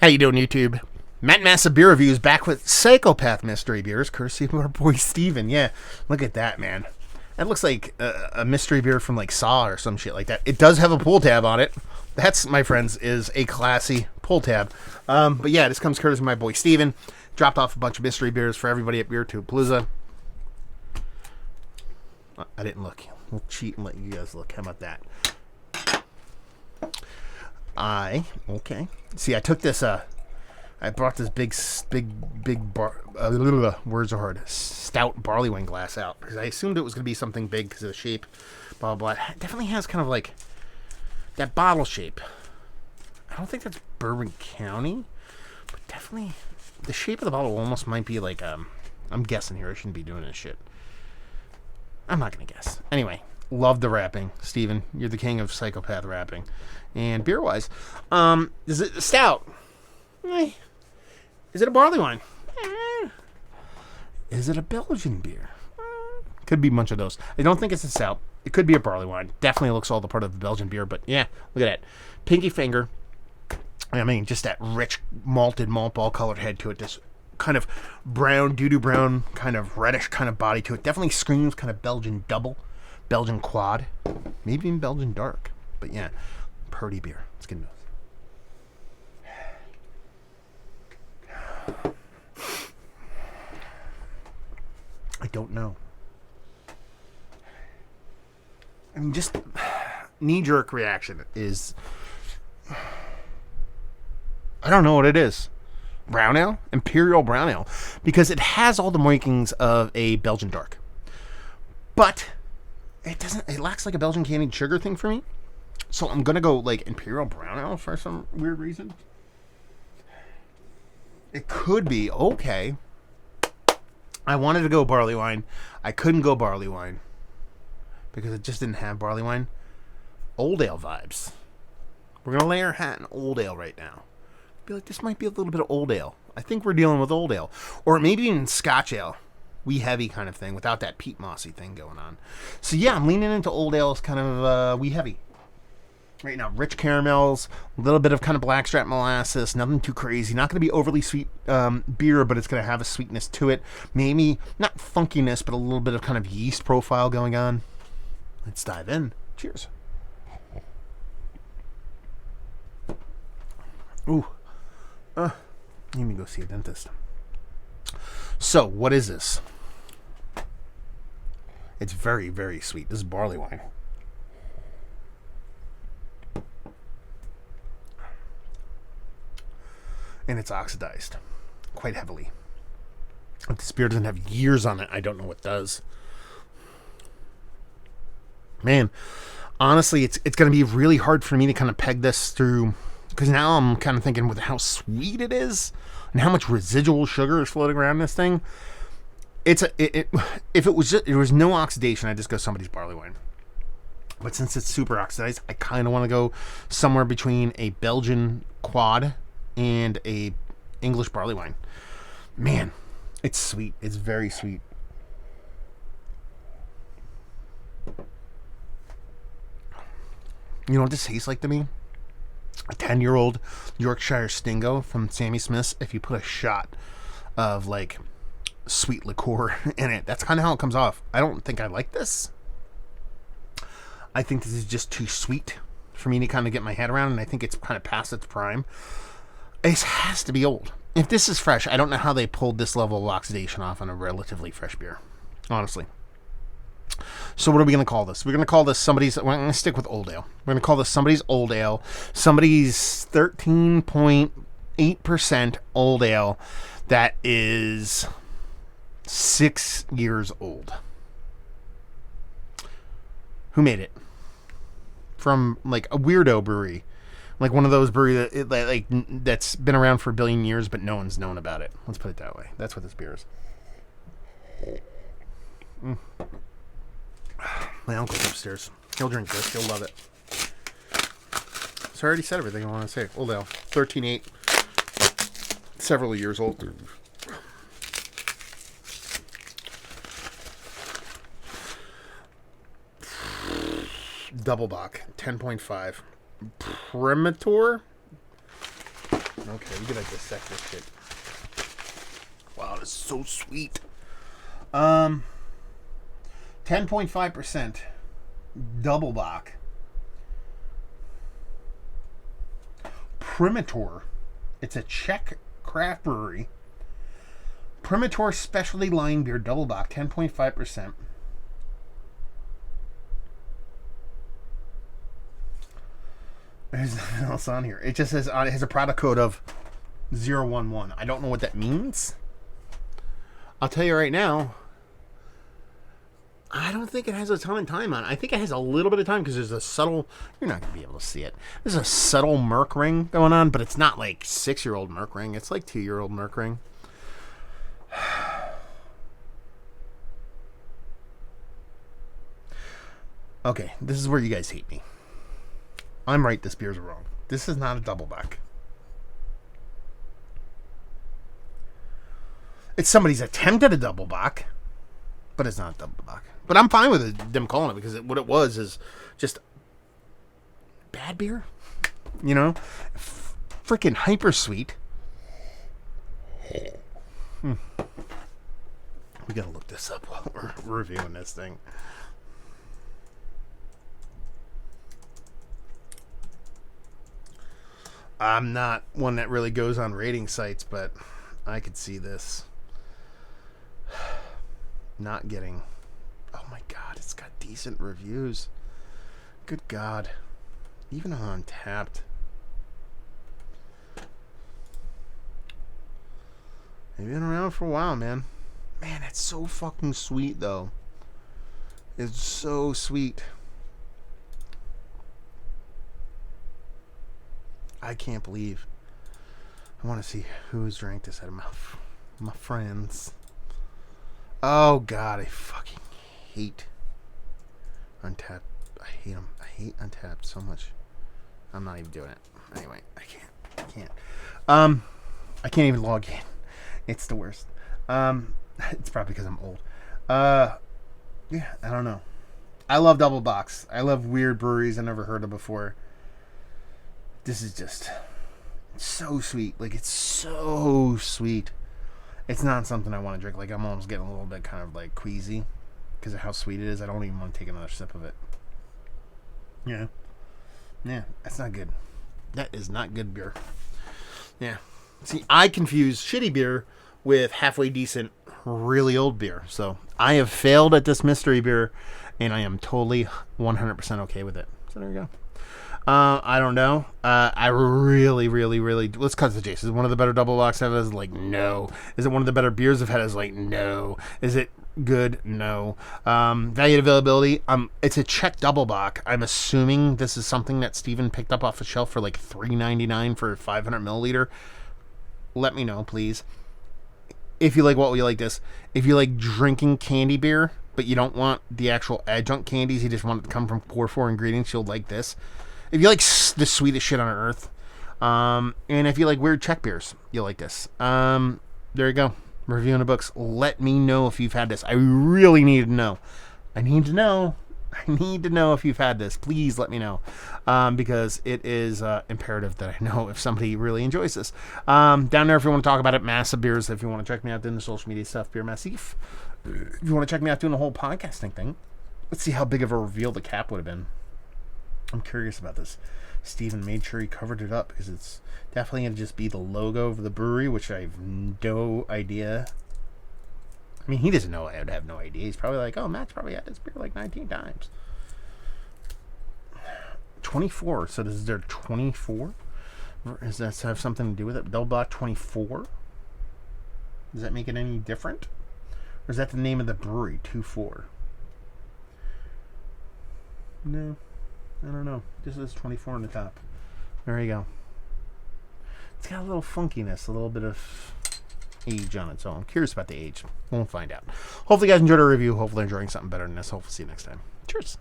How you doing, YouTube? Matt Massa Beer Reviews back with Psychopath Mystery Beers, courtesy of our boy Steven. Yeah, look at that, man. That looks like a mystery beer from like Saw or some shit like that. It does have a pull tab on it. That's, my friends, is a classy pull tab. But yeah, this comes courtesy of my boy Steven. Dropped off a bunch of mystery beers for everybody at Beer Tube Palooza. I didn't look. We'll cheat and let you guys look. How about that? Okay. See, I took this, I brought this big words are hard, stout barley wine glass out because I assumed it was going to be something big because of the shape, blah, blah, blah. It definitely has kind of like that bottle shape. I don't think that's Bourbon County, but definitely the shape of the bottle almost might be like, I'm guessing here. I shouldn't be doing this shit. I'm not going to guess. Anyway, love the wrapping. Steven, you're the king of psychopath wrapping. And beer-wise, is it stout? Is it a barley wine? Is it a Belgian beer? Could be a bunch of those. I don't think it's a stout. It could be a barley wine. Definitely looks all the part of the Belgian beer, but yeah, look at that. Pinky finger. I mean, just that rich malted malt ball colored head to it. This kind of brown, doo-doo brown, kind of reddish kind of body to it. Definitely screams kind of Belgian double, Belgian quad, maybe even Belgian dark. But yeah, purdy beer. Let's get into this. I don't know. I mean, just knee-jerk reaction is, I don't know what it is. Brown ale? Imperial brown ale. Because it has all the markings of a Belgian dark. But it lacks like a Belgian candied sugar thing for me. So I'm going to go like Imperial brown ale for some weird reason. It could be okay. I wanted to go barley wine. I couldn't go barley wine because it just didn't have barley wine. Old ale vibes. We're going to lay our hat in old ale right now. Be like, this might be a little bit of old ale. I think we're dealing with old ale. Or maybe even Scotch ale. Wee heavy kind of thing without that peat mossy thing going on. So yeah, I'm leaning into old ale as kind of wee heavy. Right now, rich caramels, a little bit of kind of blackstrap molasses, nothing too crazy. Not going to be overly sweet beer, but it's going to have a sweetness to it. Maybe, not funkiness, but a little bit of kind of yeast profile going on. Let's dive in. Cheers. Ooh. Let me go see a dentist. So, what is this? It's very, very sweet. This is barley wine. And it's oxidized quite heavily. If this beer doesn't have years on it, I don't know what does. Man, honestly, it's going to be really hard for me to kind of peg this through, because now I'm kind of thinking with how sweet it is and how much residual sugar is floating around this thing. If it was just, there was no oxidation, I'd just go somebody's barley wine. But since it's super oxidized, I kind of want to go somewhere between a Belgian quad and a English barley wine. Man, it's sweet. It's very sweet. You know what this tastes like to me? A 10-year-old Yorkshire Stingo from Sammy Smith's. If you put a shot of like sweet liqueur in it, that's kind of how it comes off. I don't think I like this. I think this is just too sweet for me to kind of get my head around, and I think it's kind of past its prime. It has to be old. If this is fresh, I don't know how they pulled this level of oxidation off on a relatively fresh beer, honestly. So what are we going to call this? We're going to call this somebody's, we're going to stick with old ale. We're going to call this somebody's old ale, somebody's 13.8% old ale that is 6 years old. Who made it? From like a weirdo brewery. Like one of those breweries that's been around for a billion years, but no one's known about it. Let's put it that way. That's what this beer is. My uncle's upstairs. He'll drink this. He'll love it. So I already said everything I want to say. Old ale. 13.8. Several years old. Double Bock. 10.5. Primator. Okay, we gotta dissect this shit. Wow, this is so sweet. 10.5% double bock. Primitor. It's a Czech craft brewery. Primitor specialty line beer double bock, 10.5%. There's nothing else on here. It just says it has a product code of 011. I don't know what that means. I'll tell you right now, I don't think it has a ton of time on it. I think it has a little bit of time because there's a subtle... You're not going to be able to see it. There's a subtle Merc ring going on, but it's not like 6-year-old Merc ring. It's like 2-year-old Merc ring. Okay, this is where you guys hate me. I'm right, this beer's wrong. This is not a double bock. It's somebody's attempt at a double bock, but it's not a double bock. But I'm fine with them calling it because what it was is just bad beer. You know? Freaking hyper sweet. We gotta look this up while we're reviewing this thing. I'm not one that really goes on rating sites, but I could see this not getting... Oh my god, it's got decent reviews. Good god. Even on Untappd. They've been around for a while, man. Man, it's so fucking sweet, though. It's so sweet. I can't believe. I want to see who's drank this out of my friends. Oh god, I fucking hate Untappd. I hate them. I hate Untappd so much. I'm not even doing it. Anyway, I can't. I can't even log in. It's the worst. It's probably because I'm old. Yeah, I don't know. I love double bocks. I love weird breweries I never heard of before. This is just so sweet. Like, it's so sweet. It's not something I want to drink. Like, I'm almost getting a little bit kind of, like, queasy because of how sweet it is. I don't even want to take another sip of it. Yeah. Yeah, that's not good. That is not good beer. Yeah. See, I confuse shitty beer with halfway decent, really old beer. So, I have failed at this mystery beer, and I am totally 100% okay with it. So, there we go. I don't know. I really... Let's cut to the chase. Is it one of the better double bocks I've had? Like, no. Is it one of the better beers I've had? Is like, no. Is it good? No. Value and availability. It's a Czech double bock. I'm assuming this is something that Steven picked up off the shelf for like $3.99 for a 500 milliliter. Let me know, please. If you like what we like this. If you like drinking candy beer, but you don't want the actual adjunct candies, you just want it to come from core 4 ingredients, you'll like this. If you like the sweetest shit on earth, and if you like weird Czech beers, you'll like this. There you go. Reviewing the books. Let me know if you've had this. I really need to know. I need to know if you've had this. Please let me know. Because it is imperative that I know if somebody really enjoys this. Down there, if you want to talk about it, Massive Beers. If you want to check me out doing the social media stuff, Beer Massif. If you want to check me out doing the whole podcasting thing, let's see how big of a reveal the cap would have been. I'm curious about this. Steven made sure he covered it up because it's definitely going to just be the logo of the brewery, which I have no idea. I mean, he doesn't know. I would have no idea. He's probably like, oh, Matt's probably had this beer like 19 times. 24. So is there 24? Does that have something to do with it? Double Bock 24? Does that make it any different? Or is that the name of the brewery, 24? No. I don't know. This is 24 on the top. There you go. It's got a little funkiness, a little bit of age on it. So I'm curious about the age. We'll find out. Hopefully you guys enjoyed our review. Hopefully you're enjoying something better than this. Hopefully see you next time. Cheers.